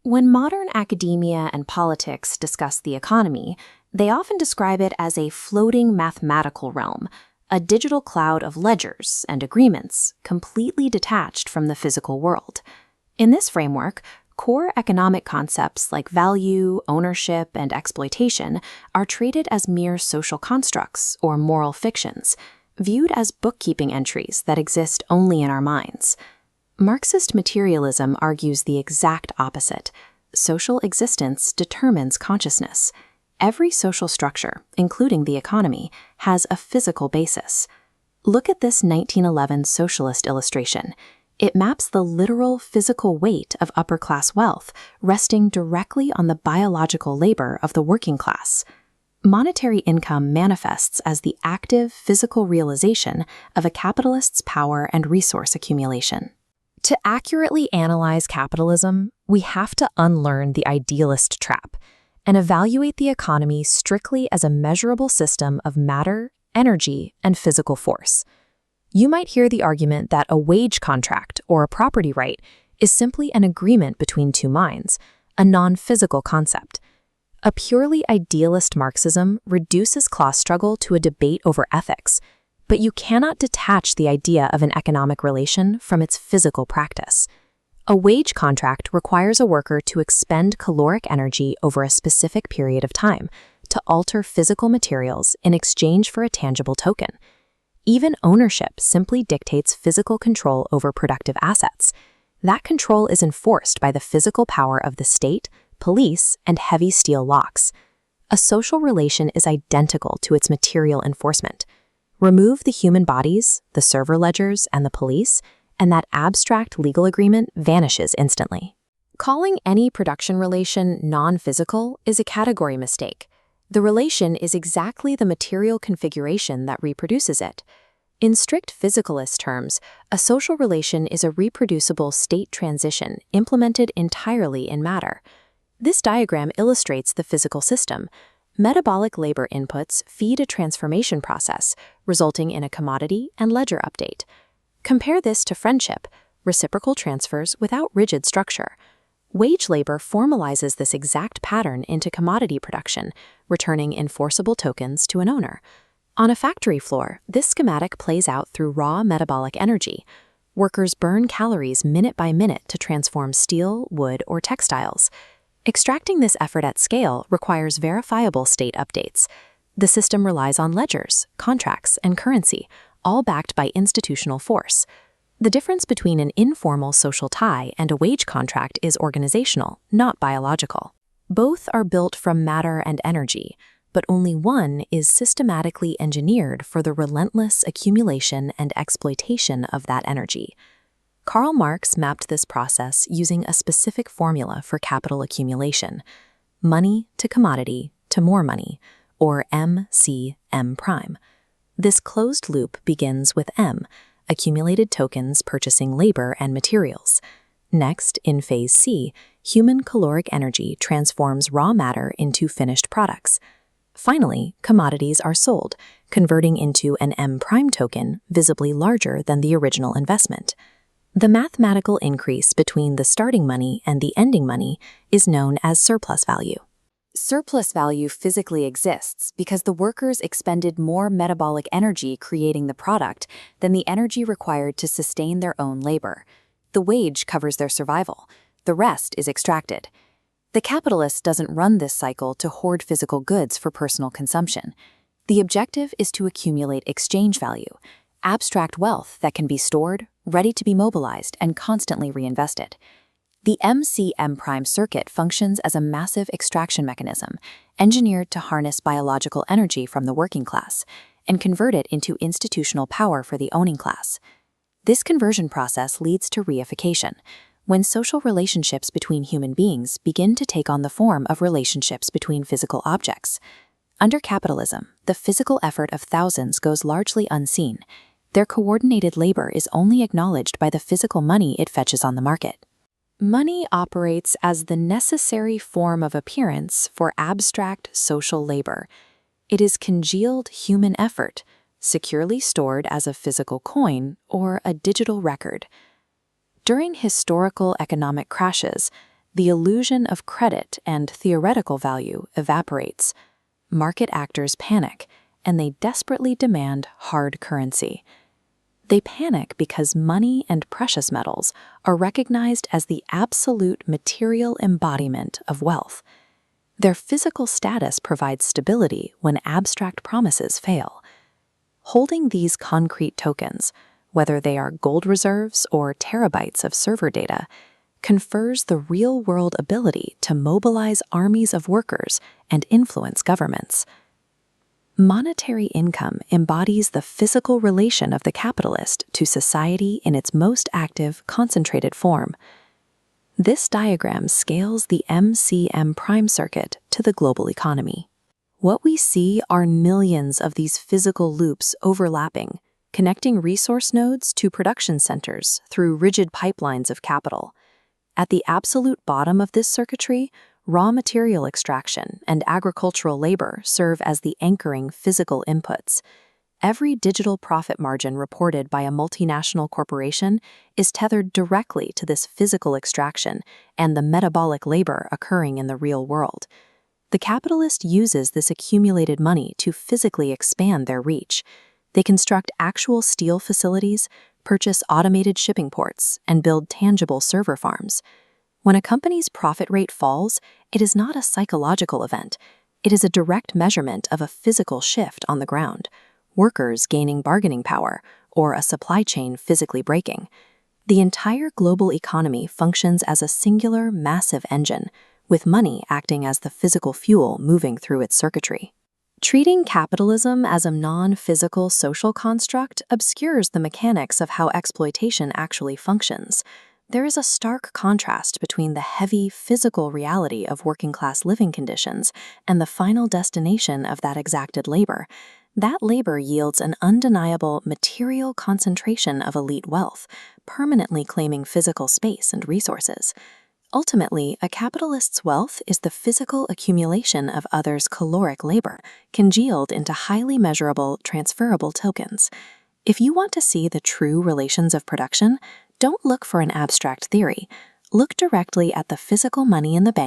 When modern academia and politics discuss the economy, they often describe it as a floating mathematical realm, a digital cloud of ledgers and agreements completely detached from the physical world. In this framework, core economic concepts like value, ownership, and exploitation are treated as mere social constructs or moral fictions, viewed as bookkeeping entries that exist only in our minds. Marxist materialism argues the exact opposite. Social existence determines consciousness. Every social structure, including the economy, has a physical basis. Look at this 1911 socialist illustration. It maps the literal physical weight of upper-class wealth resting directly on the biological labor of the working class. Monetary income manifests as the active physical realization of a capitalist's power and resource accumulation. To accurately analyze capitalism, we have to unlearn the idealist trap and evaluate the economy strictly as a measurable system of matter, energy, and physical force. You might hear the argument that a wage contract or a property right is simply an agreement between two minds, a non-physical concept. A purely idealist Marxism reduces class struggle to a debate over ethics, but you cannot detach the idea of an economic relation from its physical practice. A wage contract requires a worker to expend caloric energy over a specific period of time to alter physical materials in exchange for a tangible token. Even ownership simply dictates physical control over productive assets. That control is enforced by the physical power of the state, police, and heavy steel locks. A social relation is identical to its material enforcement. Remove the human bodies, the server ledgers, and the police, and that abstract legal agreement vanishes instantly. Calling any production relation non-physical is a category mistake. The relation is exactly the material configuration that reproduces it. In strict physicalist terms, a social relation is a reproducible state transition implemented entirely in matter. This diagram illustrates the physical system. Metabolic labor inputs feed a transformation process, resulting in a commodity and ledger update. Compare this to friendship, reciprocal transfers without rigid structure. Wage labor formalizes this exact pattern into commodity production, returning enforceable tokens to an owner. On a factory floor, this schematic plays out through raw metabolic energy. Workers burn calories minute by minute to transform steel, wood, or textiles. Extracting this effort at scale requires verifiable state updates. The system relies on ledgers, contracts, and currency, all backed by institutional force. The difference between an informal social tie and a wage contract is organizational, not biological. Both are built from matter and energy, but only one is systematically engineered for the relentless accumulation and exploitation of that energy. Karl Marx mapped this process using a specific formula for capital accumulation: money to commodity to more money, or M-C-M prime. This closed loop begins with M, accumulated tokens purchasing labor and materials. Next, in phase C, human caloric energy transforms raw matter into finished products. Finally, commodities are sold, converting into an M prime token visibly larger than the original investment. The mathematical increase between the starting money and the ending money is known as surplus value. Surplus value physically exists because the workers expended more metabolic energy creating the product than the energy required to sustain their own labor. The wage covers their survival. The rest is extracted. The capitalist doesn't run this cycle to hoard physical goods for personal consumption. The objective is to accumulate exchange value, abstract wealth that can be stored, ready to be mobilized, and constantly reinvested. The MCM prime circuit functions as a massive extraction mechanism, engineered to harness biological energy from the working class and convert it into institutional power for the owning class. This conversion process leads to reification, when social relationships between human beings begin to take on the form of relationships between physical objects. Under capitalism, the physical effort of thousands goes largely unseen. Their coordinated labor is only acknowledged by the physical money it fetches on the market. Money operates as the necessary form of appearance for abstract social labor. It is congealed human effort, securely stored as a physical coin or a digital record. During historical economic crashes, the illusion of credit and theoretical value evaporates. Market actors panic, and they desperately demand hard currency. They panic because money and precious metals are recognized as the absolute material embodiment of wealth. Their physical status provides stability when abstract promises fail. Holding these concrete tokens, whether they are gold reserves or terabytes of server data, confers the real-world ability to mobilize armies of workers and influence governments. Monetary income embodies the physical relation of the capitalist to society in its most active, concentrated form. This diagram scales the MCM prime circuit to the global economy. What we see are millions of these physical loops overlapping, connecting resource nodes to production centers through rigid pipelines of capital. At the absolute bottom of this circuitry, raw material extraction and agricultural labor serve as the anchoring physical inputs. Every digital profit margin reported by a multinational corporation is tethered directly to this physical extraction and the metabolic labor occurring in the real world. The capitalist uses this accumulated money to physically expand their reach. They construct actual steel facilities, purchase automated shipping ports, and build tangible server farms. When a company's profit rate falls, it is not a psychological event. It is a direct measurement of a physical shift on the ground, workers gaining bargaining power, or a supply chain physically breaking. The entire global economy functions as a singular, massive engine, with money acting as the physical fuel moving through its circuitry. Treating capitalism as a non-physical social construct obscures the mechanics of how exploitation actually functions. There is a stark contrast between the heavy physical reality of working-class living conditions and the final destination of that exacted labor. That labor yields an undeniable material concentration of elite wealth, permanently claiming physical space and resources. Ultimately, a capitalist's wealth is the physical accumulation of others' caloric labor, congealed into highly measurable, transferable tokens. If you want to see the true relations of production, don't look for an abstract theory. Look directly at the physical money in the bank